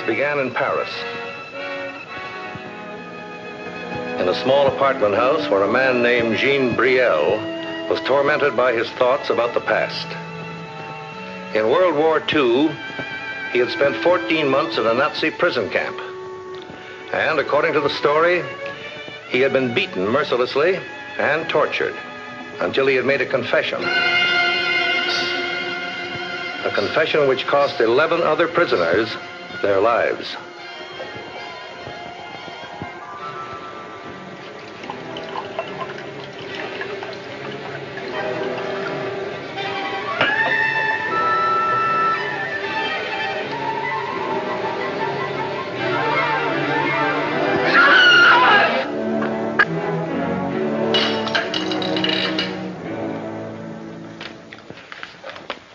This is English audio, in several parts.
began in Paris. In a small apartment house where a man named Jean Briel was tormented by his thoughts about the past. In World War II, he had spent 14 months in a Nazi prison camp. And according to the story, he had been beaten mercilessly and tortured until he had made a confession. A confession which cost 11 other prisoners their lives.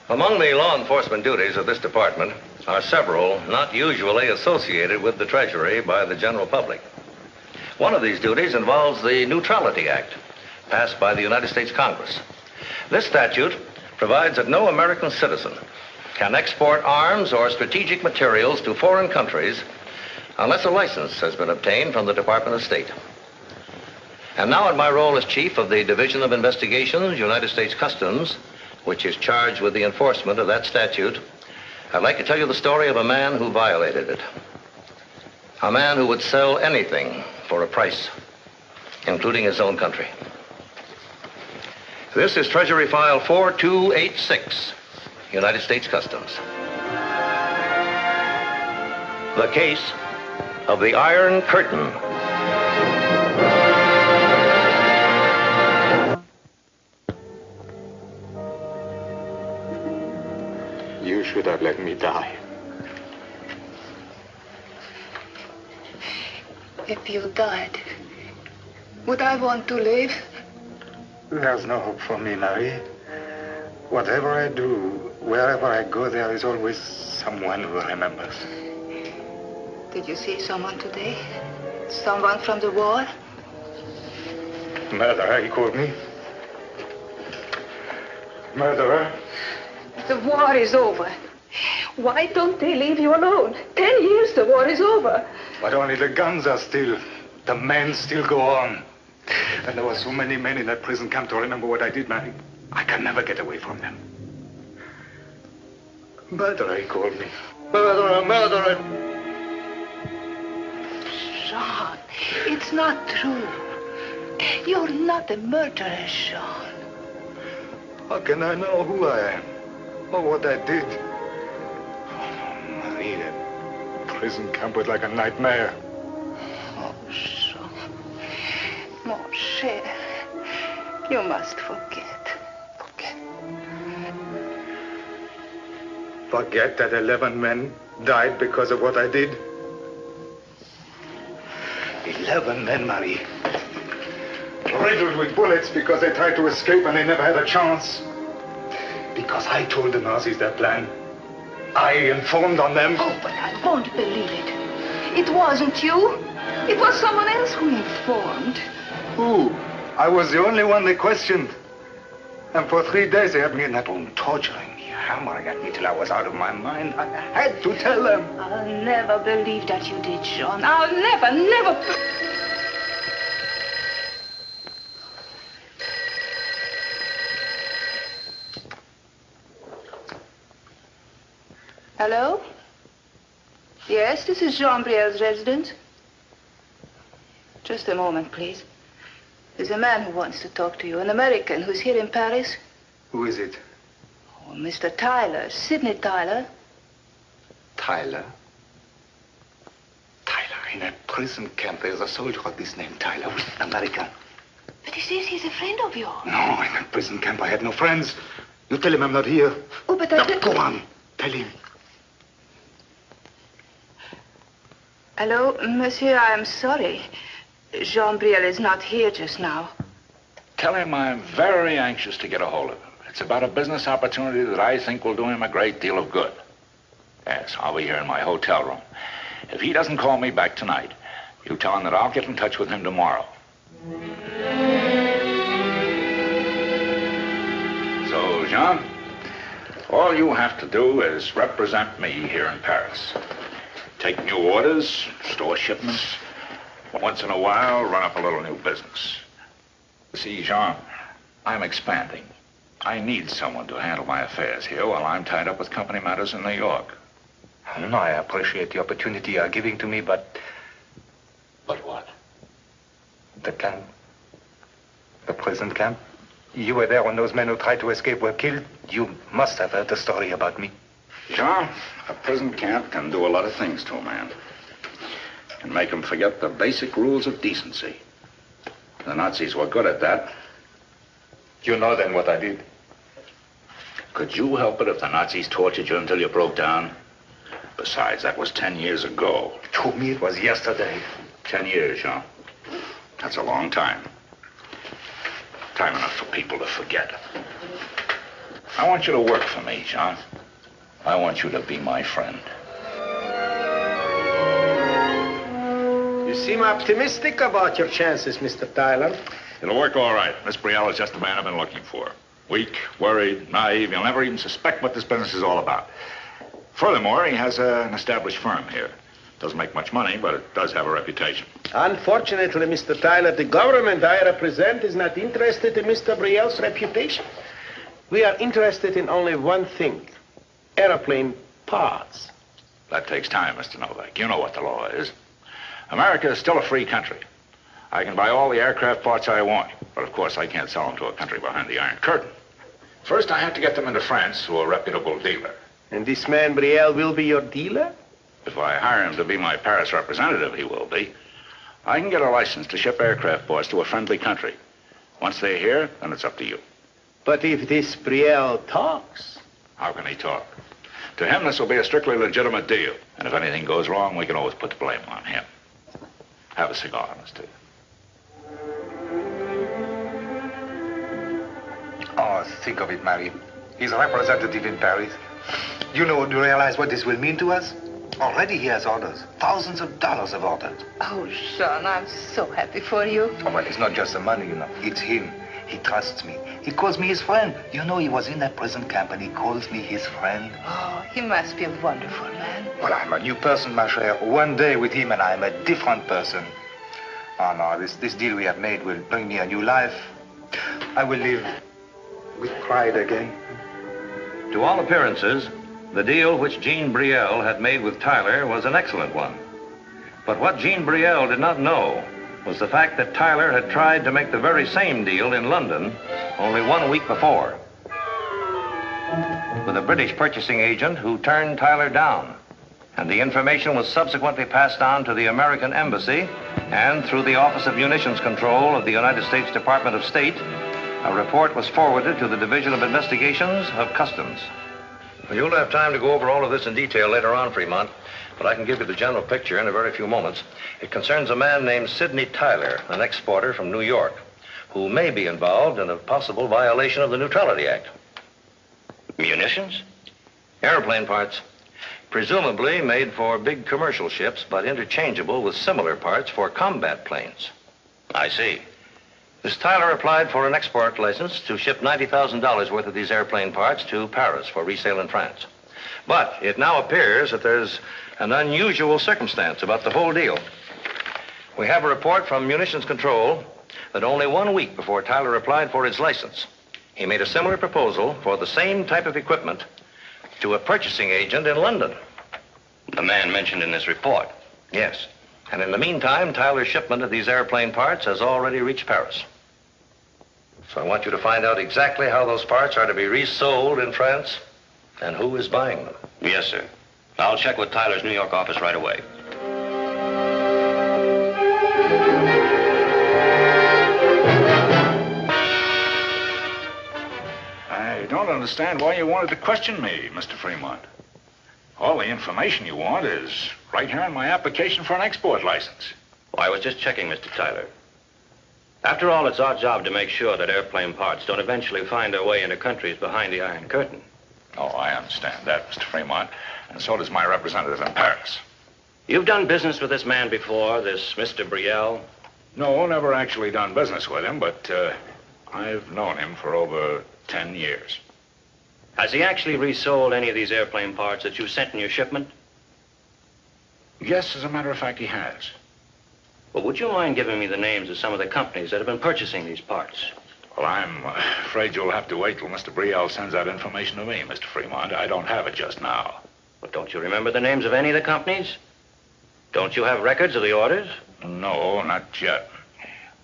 Among the law enforcement duties of this department are several not usually associated with the Treasury by the general public. One of these duties involves the Neutrality Act, passed by the United States Congress. This statute provides that no American citizen can export arms or strategic materials to foreign countries unless a license has been obtained from the Department of State. And now in my role as Chief of the Division of Investigations, United States Customs, which is charged with the enforcement of that statute, I'd like to tell you the story of a man who violated it. A man who would sell anything for a price, including his own country. This is Treasury File 4286, United States Customs. The case of the Iron Curtain. You should have let me die. If you died, would I want to live? There's no hope for me, Marie. Whatever I do, wherever I go, there is always someone who remembers. Did you see someone today? Someone from the war? Murderer, he called me. Murderer. The war is over. Why don't they leave you alone? 10 years the war is over. But only the guns are still. The men still go on. And there were so many men in that prison camp to remember what I did, Mary. I can never get away from them. Murderer, he called me. Murderer, murderer. Jean, it's not true. You're not a murderer, Jean. How can I know who I am? Or what I did? Oh, Marie, that prison camp was like a nightmare. Oh, Jean. Mon cher. You must forget. Forget. Forget that 11 men died because of what I did? 11 men, Marie. Riddled with bullets because they tried to escape and they never had a chance. Because I told the Nazis their plan. I informed on them. Oh, but I won't believe it. It wasn't you. It was someone else who informed. Who? I was the only one they questioned. And for 3 days they had me in that room, torturing me, hammering at me till I was out of my mind. I had to tell them. I'll never believe that you did, Jean. I'll never... Hello? Yes, this is Jean Briel's residence. Just a moment, please. There's a man who wants to talk to you, an American who's here in Paris. Who is it? Oh, Mr. Tyler, Sidney Tyler. Tyler? Tyler, in a prison camp, there's a soldier of this name, Tyler, who's American. But he says he's a friend of yours. No, in a prison camp, I had no friends. You tell him I'm not here. Oh, but Now, go on. Tell him. Hello, monsieur, I'm sorry. Jean Briel is not here just now. Tell him I'm very anxious to get a hold of him. It's about a business opportunity that I think will do him a great deal of good. Yes, I'll be here in my hotel room. If he doesn't call me back tonight, you tell him that I'll get in touch with him tomorrow. So, Jean, all you have to do is represent me here in Paris. Take new orders, store shipments. Once in a while, run up a little new business. See, Jean, I'm expanding. I need someone to handle my affairs here while I'm tied up with company matters in New York. No, I appreciate the opportunity you're giving to me, but... But what? The camp. The prison camp. You were there when those men who tried to escape were killed. You must have heard the story about me. Jean, a prison camp can do a lot of things to a man. Can make him forget the basic rules of decency. The Nazis were good at that. You know then what I did. Could you help it if the Nazis tortured you until you broke down? Besides, that was 10 years ago. To me, it was yesterday. 10 years, Jean. That's a long time. Time enough for people to forget. I want you to work for me, Jean. I want you to be my friend. You seem optimistic about your chances, Mr. Tyler. It'll work all right. Miss Brielle is just the man I've been looking for. Weak, worried, naive. You'll never even suspect what this business is all about. Furthermore, he has an established firm here. Doesn't make much money, but it does have a reputation. Unfortunately, Mr. Tyler, the government I represent is not interested in Mr. Brielle's reputation. We are interested in only one thing, airplane parts. That takes time, Mr. Novak. You know what the law is. America is still a free country. I can buy all the aircraft parts I want, but of course I can't sell them to a country behind the Iron Curtain. First, I have to get them into France to a reputable dealer. And this man Brielle will be your dealer? If I hire him to be my Paris representative, he will be. I can get a license to ship aircraft parts to a friendly country. Once they're here, then it's up to you. But if this Brielle talks? How can he talk? To him, this will be a strictly legitimate deal. And if anything goes wrong, we can always put the blame on him. Have a cigar, Mr. Oh, think of it, Marie. He's a representative in Paris. Do you realize what this will mean to us? Already he has orders. Thousands of dollars of orders. Oh, Jean, I'm so happy for you. Oh, well, it's not just the money, It's him. He trusts me. He calls me his friend. He was in that prison camp and he calls me his friend. Oh, he must be a wonderful man. Well, I'm a new person, ma chère. One day with him and I'm a different person. Oh, no, this deal we have made will bring me a new life. I will live with pride again. To all appearances, the deal which Jean Brielle had made with Tyler was an excellent one. But what Jean Brielle did not know was the fact that Tyler had tried to make the very same deal in London only 1 week before, with a British purchasing agent who turned Tyler down. And the information was subsequently passed on to the American Embassy, and through the Office of Munitions Control of the United States Department of State, a report was forwarded to the Division of Investigations of Customs. Well, you'll have time to go over all of this in detail later on, Fremont, but I can give you the general picture in a very few moments. It concerns a man named Sidney Tyler, an exporter from New York, who may be involved in a possible violation of the Neutrality Act. Munitions? Airplane parts. Presumably made for big commercial ships, but interchangeable with similar parts for combat planes. I see. This Tyler applied for an export license to ship $90,000 worth of these airplane parts to Paris for resale in France. But it now appears that there's an unusual circumstance about the whole deal. We have a report from Munitions Control that only 1 week before Tyler applied for his license, he made a similar proposal for the same type of equipment to a purchasing agent in London. The man mentioned in this report? Yes. And in the meantime, Tyler's shipment of these airplane parts has already reached Paris. So I want you to find out exactly how those parts are to be resold in France and who is buying them. Yes, sir. I'll check with Tyler's New York office right away. I don't understand why you wanted to question me, Mr. Fremont. All the information you want is right here in my application for an export license. Well, I was just checking, Mr. Tyler. After all, it's our job to make sure that airplane parts don't eventually find their way into countries behind the Iron Curtain. Oh, I understand that, Mr. Fremont, and so does my representative in Paris. You've done business with this man before, this Mr. Brielle? No, never actually done business with him, but I've known him for over 10 years. Has he actually resold any of these airplane parts that you sent in your shipment? Yes, as a matter of fact, he has. Well, would you mind giving me the names of some of the companies that have been purchasing these parts? Well, I'm afraid you'll have to wait till Mr. Brielle sends that information to me, Mr. Fremont. I don't have it just now. But don't you remember the names of any of the companies? Don't you have records of the orders? No, not yet.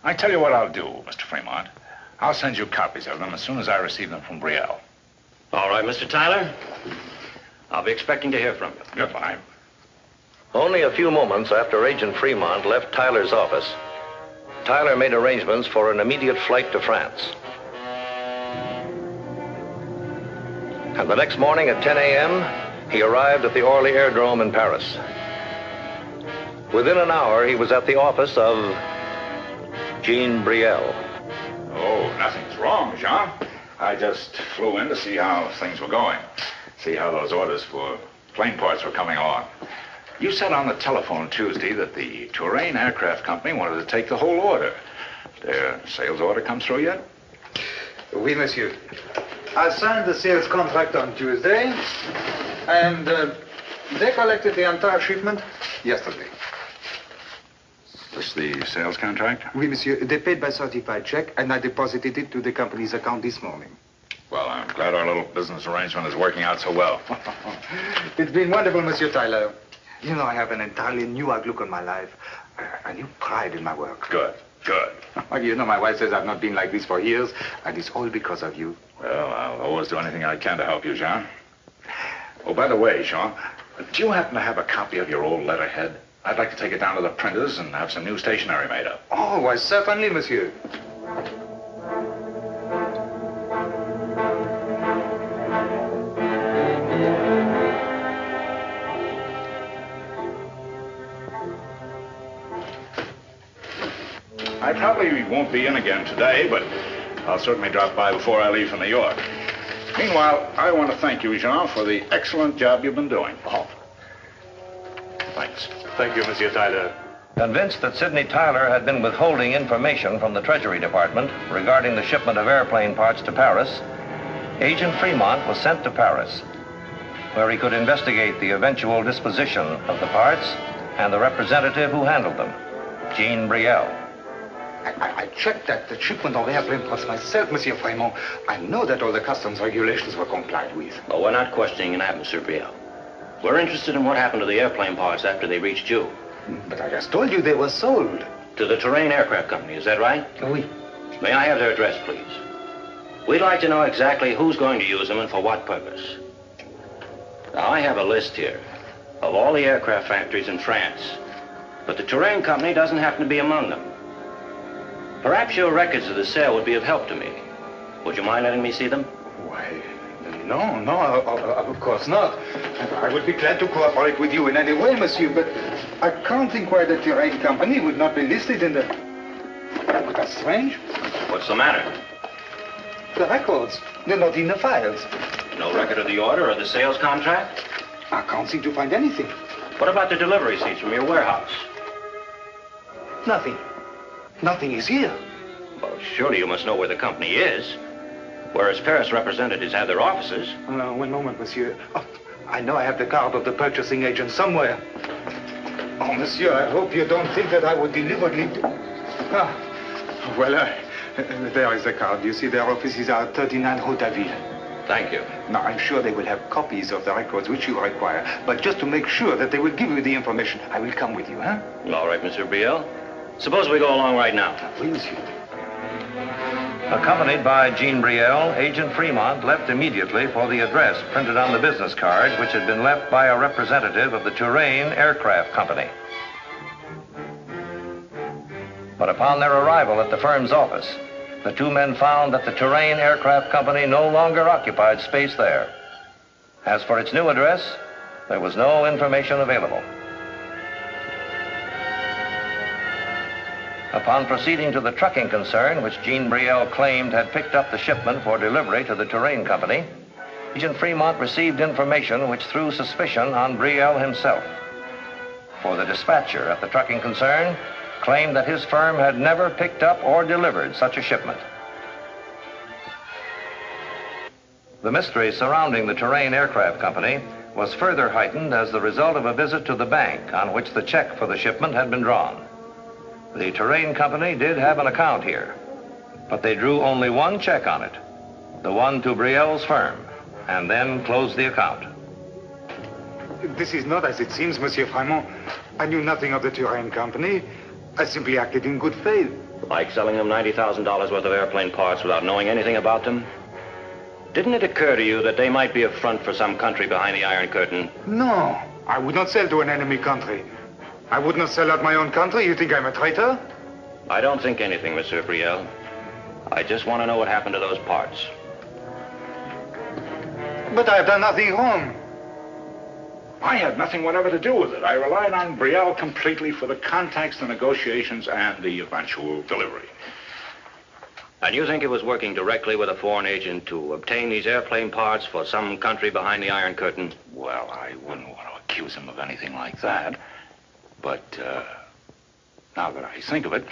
I tell you what I'll do, Mr. Fremont. I'll send you copies of them as soon as I receive them from Brielle. All right, Mr. Tyler. I'll be expecting to hear from you. Goodbye. Only a few moments after Agent Fremont left Tyler's office, Tyler made arrangements for an immediate flight to France. And the next morning at 10 a.m., he arrived at the Orly Aerodrome in Paris. Within an hour, he was at the office of Jean Brielle. Oh, nothing's wrong, Jean. I just flew in to see how things were going. See how those orders for plane parts were coming along. You said on the telephone Tuesday that the Touraine Aircraft Company wanted to take the whole order. Their sales order come through yet? Oui, monsieur. I signed the sales contract on Tuesday, and they collected the entire shipment yesterday. This the sales contract? Oui, monsieur. They paid by certified check, and I deposited it to the company's account this morning. Well, I'm glad our little business arrangement is working out so well. It's been wonderful, Monsieur Tyler. You know, I have an entirely new outlook on my life, a new pride in my work. Good, good. You know, my wife says I've not been like this for years, and it's all because of you. Well, I'll always do anything I can to help you, Jean. Oh, by the way, Jean, do you happen to have a copy of your old letterhead? I'd like to take it down to the printers and have some new stationery made up. Oh, why, certainly, monsieur. I probably won't be in again today, but I'll certainly drop by before I leave for New York. Meanwhile, I want to thank you, Jean, for the excellent job you've been doing. Oh. Thanks. Thank you, Monsieur Tyler. Convinced that Sidney Tyler had been withholding information from the Treasury Department regarding the shipment of airplane parts to Paris, Agent Fremont was sent to Paris, where he could investigate the eventual disposition of the parts and the representative who handled them, Jean Brielle. I checked that the shipment of airplane parts myself, Monsieur Fremont. I know that all the customs regulations were complied with. Well, we're not questioning that, Mr. Brielle. We're interested in what happened to the airplane parts after they reached you. But I just told you they were sold. To the Touraine Aircraft Company, is that right? Oui. May I have their address, please? We'd like to know exactly who's going to use them and for what purpose. Now, I have a list here of all the aircraft factories in France, but the Touraine Company doesn't happen to be among them. Perhaps your records of the sale would be of help to me. Would you mind letting me see them? Why, no, of course not. I would be glad to cooperate with you in any way, monsieur, but I can't think why the Touraine Company would not be listed in the... That's strange. What's the matter? The records, they're not in the files. No record of the order or the sales contract? I can't seem to find anything. What about the delivery receipts from your warehouse? Nothing. Nothing is here. Well, surely you must know where the company is. Where its Paris representatives have their offices. One moment, monsieur. Oh, I know I have the card of the purchasing agent somewhere. Oh, monsieur, I hope you don't think that I would deliberately... Well, there is the card. You see, their offices are at 39 Rue Daville. Thank you. Now, I'm sure they will have copies of the records which you require. But just to make sure that they will give you the information, I will come with you, huh? All right, Mr. Brielle. Suppose we go along right now. Oui, monsieur. Accompanied by Jean Brielle, Agent Fremont left immediately for the address printed on the business card, which had been left by a representative of the Touraine Aircraft Company. But upon their arrival at the firm's office, the two men found that the Touraine Aircraft Company no longer occupied space there. As for its new address, there was no information available. Upon proceeding to the trucking concern, which Jean Brielle claimed had picked up the shipment for delivery to the Touraine Company, Agent Fremont received information which threw suspicion on Brielle himself. For the dispatcher at the trucking concern claimed that his firm had never picked up or delivered such a shipment. The mystery surrounding the Touraine Aircraft Company was further heightened as the result of a visit to the bank on which the check for the shipment had been drawn. The Terrain Company did have an account here, but they drew only one check on it, the one to Brielle's firm, and then closed the account. This is not as it seems, Monsieur Fremont. I knew nothing of the Terrain Company. I simply acted in good faith. Like selling them $90,000 worth of airplane parts without knowing anything about them? Didn't it occur to you that they might be a front for some country behind the Iron Curtain? No, I would not sell to an enemy country. I would not sell out my own country. You think I'm a traitor? I don't think anything, Monsieur Brielle. I just want to know what happened to those parts. But I've done nothing wrong. I had nothing whatever to do with it. I relied on Brielle completely for the contacts, the negotiations, and the eventual delivery. And you think it was working directly with a foreign agent to obtain these airplane parts for some country behind the Iron Curtain? Well, I wouldn't want to accuse him of anything like that. But now that I think of it,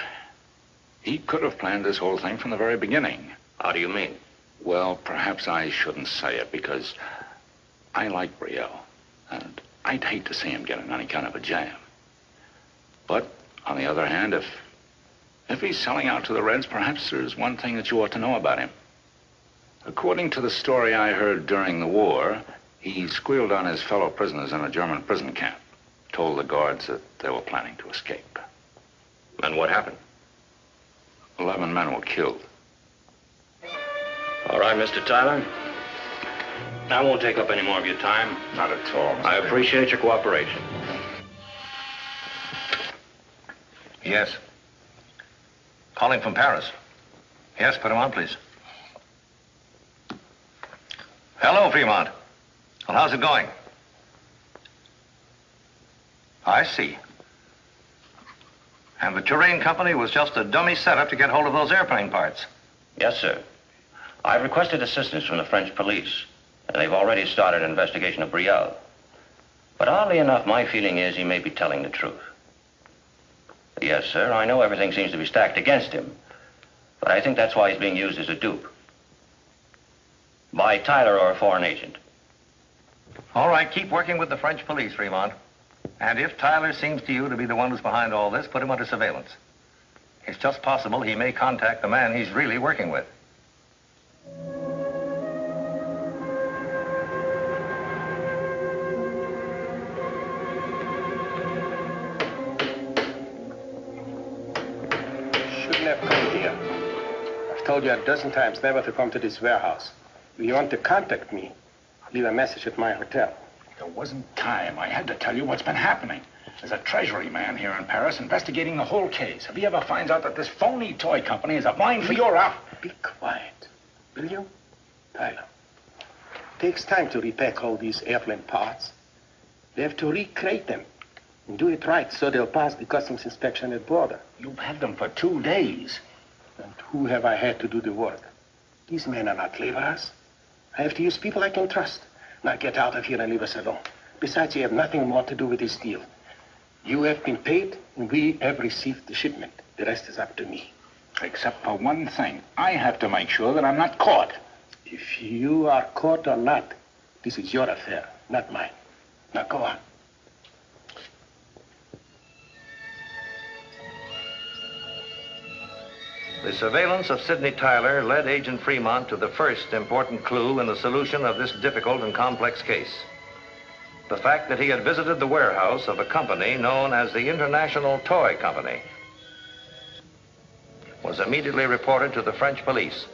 he could have planned this whole thing from the very beginning. How do you mean? Well, perhaps I shouldn't say it because I like Brielle, and I'd hate to see him get in any kind of a jam. But on the other hand, if he's selling out to the Reds, perhaps there's one thing that you ought to know about him. According to the story I heard during the war, he squealed on his fellow prisoners in a German prison camp, told the guards that they were planning to escape. And what happened? 11 men were killed. All right, Mr. Tyler. I won't take up any more of your time. Not at all, Mr. I appreciate your cooperation. Yes. Calling from Paris. Yes, put him on, please. Hello, Fremont. Well, how's it going? I see. And the Terrain Company was just a dummy setup to get hold of those airplane parts. Yes, sir. I've requested assistance from the French police, and they've already started an investigation of Brielle. But oddly enough, my feeling is he may be telling the truth. Yes, sir, I know everything seems to be stacked against him, but I think that's why he's being used as a dupe. By Tyler or a foreign agent. All right, keep working with the French police, Fremont. And if Tyler seems to you to be the one who's behind all this, put him under surveillance. It's just possible he may contact the man he's really working with. Shouldn't have come here. I've told you a dozen times never to come to this warehouse. If you want to contact me, leave a message at my hotel. There wasn't time. I had to tell you what's been happening. There's a Treasury man here in Paris investigating the whole case. If he ever finds out that this phony toy company is a mine for your out... Be quiet, will you? Tyler, it takes time to repack all these airplane parts. They have to recreate them and do it right so they'll pass the customs inspection at border. You've had them for 2 days. And who have I had to do the work? These men are not laborers. I have to use people I can trust. Now get out of here and leave us alone. Besides, you have nothing more to do with this deal. You have been paid, and we have received the shipment. The rest is up to me. Except for one thing. I have to make sure that I'm not caught. If you are caught or not, this is your affair, not mine. Now go on. The surveillance of Sidney Tyler led Agent Fremont to the first important clue in the solution of this difficult and complex case. The fact that he had visited the warehouse of a company known as the International Toy Company was immediately reported to the French police,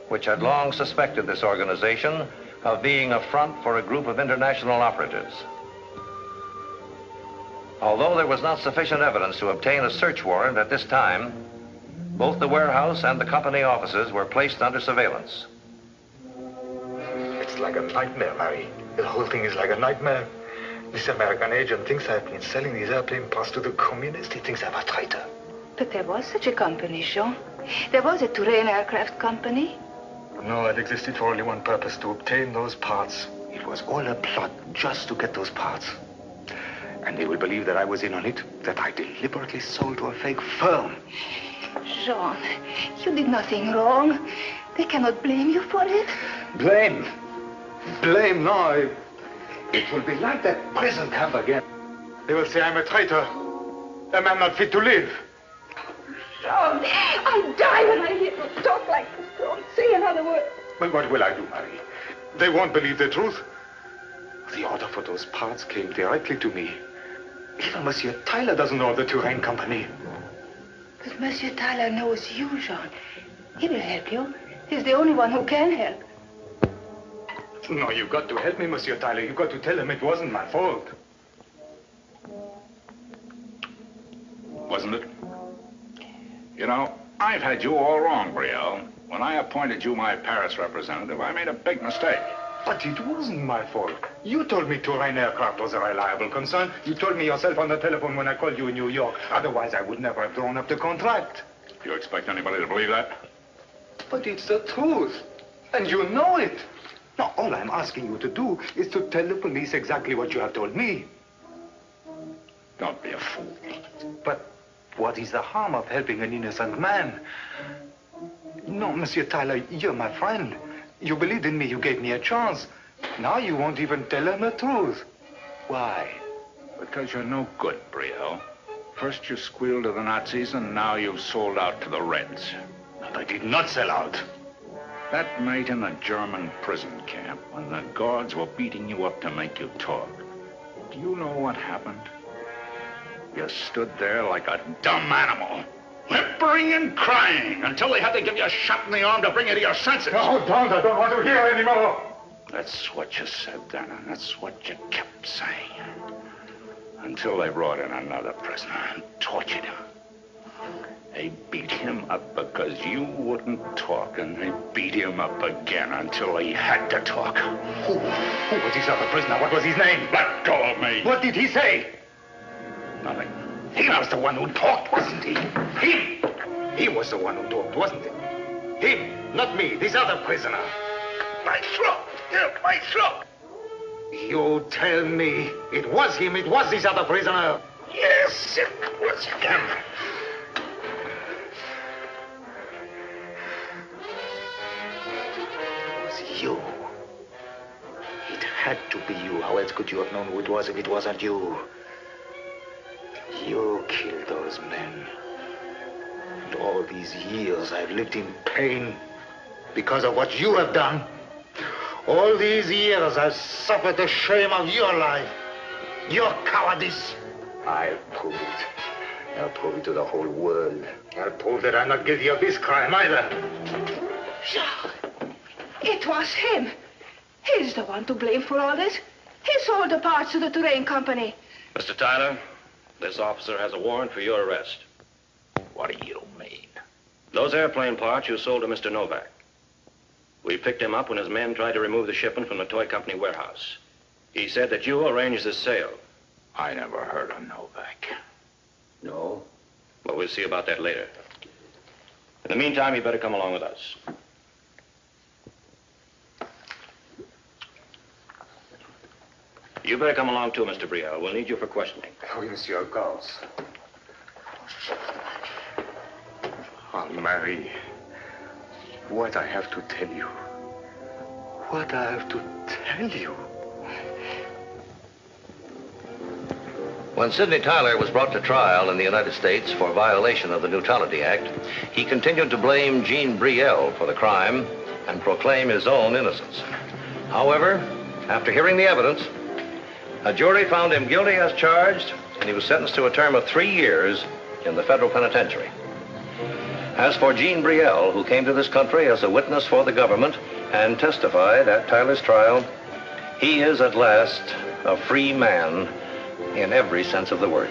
which had long suspected this organization of being a front for a group of international operatives. Although there was not sufficient evidence to obtain a search warrant at this time, both the warehouse and the company offices were placed under surveillance. It's like a nightmare, Larry. The whole thing is like a nightmare. This American agent thinks I've been selling these airplane parts to the communists. He thinks I'm a traitor. But there was such a company, Jean. There was a Terrain aircraft company. No, it existed for only one purpose, to obtain those parts. It was all a plot just to get those parts. And they will believe that I was in on it, that I deliberately sold to a fake firm. Jean, you did nothing wrong. They cannot blame you for it. Blame? Blame? No, It will be like that prison camp again. They will say I'm a traitor, a man not fit to live. John, I'll die when I hear you talk like this. Don't say another word. But what will I do, Marie? They won't believe the truth. The order for those parts came directly to me. Even Monsieur Tyler doesn't know the Touraine Company. But Monsieur Tyler knows you, Jean. He will help you. He's the only one who can help. No, you've got to help me, Monsieur Tyler. You've got to tell him it wasn't my fault. Wasn't it? You know, I've had you all wrong, Brielle. When I appointed you my Paris representative, I made a big mistake. But it wasn't my fault. You told me Touraine Aircraft was a reliable concern. You told me yourself on the telephone when I called you in New York. Otherwise, I would never have drawn up the contract. Do you expect anybody to believe that? But it's the truth. And you know it. Now, all I'm asking you to do is to tell the police exactly what you have told me. Don't be a fool. But what is the harm of helping an innocent man? No, Monsieur Tyler, you're my friend. You believed in me, you gave me a chance. Now you won't even tell him the truth. Why? Because you're no good, Brielle. First you squealed to the Nazis, and now you've sold out to the Reds. But I did not sell out. That night in the German prison camp, when the guards were beating you up to make you talk, do you know what happened? You stood there like a dumb animal, whimpering and crying until they had to give you a shot in the arm to bring you to your senses. No, don't. I don't want to hear anymore. That's what you said then, and that's what you kept saying. Until they brought in another prisoner and tortured him. They beat him up because you wouldn't talk, and they beat him up again until he had to talk. Who was this other prisoner? What was his name? Let go of me. What did he say? Nothing. He was the one who talked, wasn't he? Him! He was the one who talked, wasn't it? Him, not me, this other prisoner. My throat! My throat! You tell me it was him, it was this other prisoner. Yes, it was him. It was you. It had to be you. How else could you have known who it was if it wasn't you? You killed those men. And all these years I've lived in pain because of what you have done. All these years I've suffered the shame of your life, your cowardice. I'll prove it. I'll prove it to the whole world. I'll prove that I'm not guilty of this crime either. Jean, it was him. He's the one to blame for all this. He sold the parts to the Touraine Company. Mr. Tyler, this officer has a warrant for your arrest. What do you mean? Those airplane parts you sold to Mr. Novak. We picked him up when his men tried to remove the shipment from the toy company warehouse. He said that you arranged the sale. I never heard of Novak. No? Well, we'll see about that later. In the meantime, you better come along with us. You better come along too, Mr. Brielle. We'll need you for questioning. Oui, monsieur, of course. Oh, Marie, what I have to tell you. What I have to tell you. When Sidney Tyler was brought to trial in the United States for violation of the Neutrality Act, he continued to blame Jean Brielle for the crime and proclaim his own innocence. However, after hearing the evidence, a jury found him guilty as charged, and he was sentenced to a term of 3 years in the federal penitentiary. As for Jean Brielle, who came to this country as a witness for the government and testified at Tyler's trial, he is at last a free man in every sense of the word.